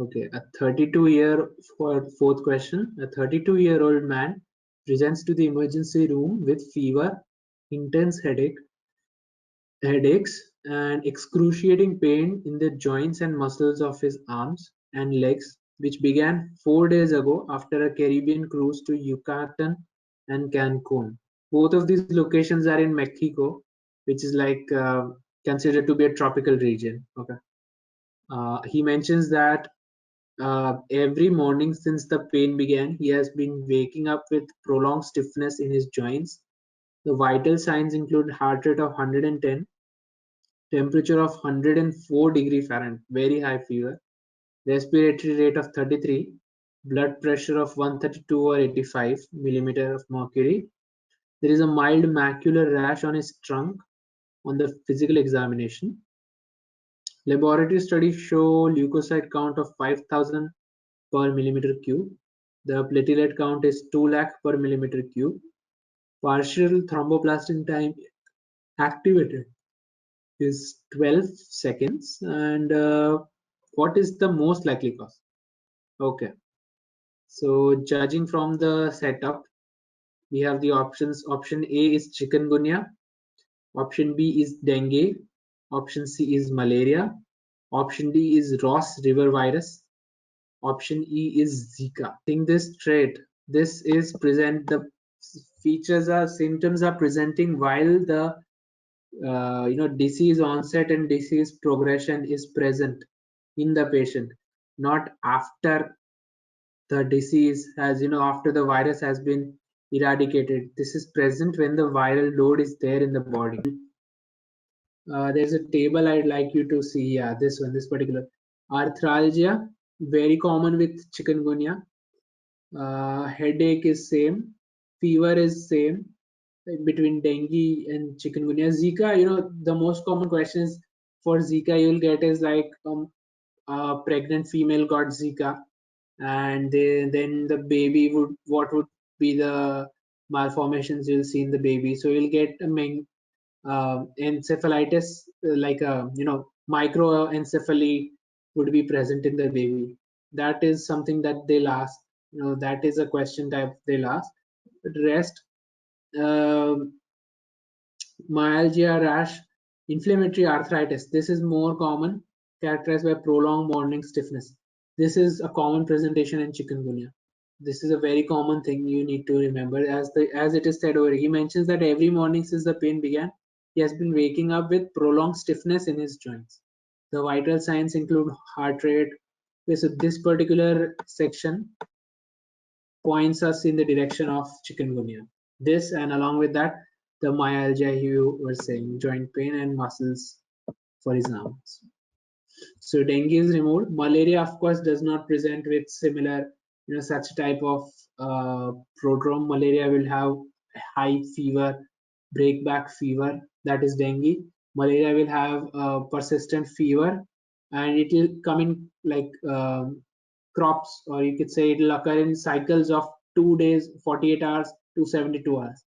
Okay, fourth question. A 32-year-old man presents to the emergency room with fever, intense headaches, and excruciating pain in the joints and muscles of his arms and legs, which began 4 days ago after a Caribbean cruise to Yucatan and Cancun. Both of these locations are in Mexico, which is like considered to be a tropical region. Okay. He mentions that every morning since the pain began, he has been waking up with prolonged stiffness in his joints. The vital signs include heart rate of 110, temperature of 104 degree Fahrenheit, very high fever, respiratory rate of 33, blood pressure of 132 or 85 millimeter of mercury. There is a mild macular rash on his trunk on the physical examination. Laboratory studies show leukocyte count of 5,000 per millimeter cube. The platelet count is 2 lakh per millimeter cube. Partial thromboplastin time activated is 12 seconds. And what is the most likely cause? Okay, so judging from the setup, we have the options. Option A is chikungunya, option B is dengue, option C is malaria, option D is Ross River virus, option E is Zika. I think this trait, this is present, the symptoms are presenting while the disease onset and disease progression is present in the patient, not after the disease has, after the virus has been eradicated. This is present when the viral load is there in the body. There's a table I'd like you to see. Yeah, this particular arthralgia, very common with chikungunya. Headache is same, fever is same between dengue and chikungunya. Zika, the most common questions for Zika you'll get is like a pregnant female got Zika, and then the baby what would be the malformations you'll see in the baby. So you'll get encephalitis, like a microencephaly would be present in the baby. That is something that they'll ask. That is a question type they'll ask. But rest, myalgia, rash, inflammatory arthritis. This is more common, characterized by prolonged morning stiffness. This is a common presentation in chikungunya. This is a very common thing you need to remember. As it is said over, he mentions that every morning since the pain began, he has been waking up with prolonged stiffness in his joints. The vital signs include heart rate. Okay, so this particular section points us in the direction of chikungunya. This, and along with that, the myalgia you were saying, joint pain and muscles for his arms. So dengue is removed. Malaria, of course, does not present with similar, such type of prodrome. Malaria will have high fever, breakback fever, that is dengue. Malaria will have persistent fever, and it will come in like crops, or you could say it will occur in cycles of 2 days, 48 hours to 72 hours.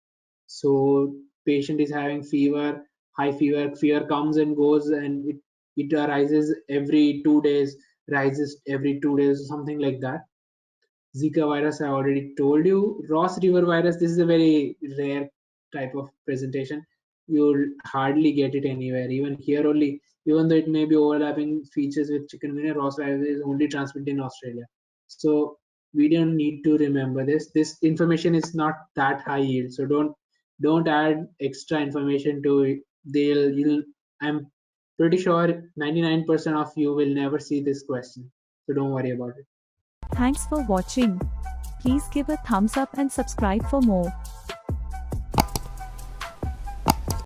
So patient is having fever, high fever, fever comes and goes, and it arises every 2 days, rises every 2 days, something like that. Zika virus, I already told you. Ross River virus, this is a very rare type of presentation. You'll hardly get it anywhere. Even here only, even though it may be overlapping features with chikungunya, Ross virus is only transmitted in Australia. So we don't need to remember this. This information is not that high yield. So don't add extra information to it. I'm pretty sure 99% of you will never see this question. So don't worry about it. Thanks for watching. Please give a thumbs up and subscribe for more.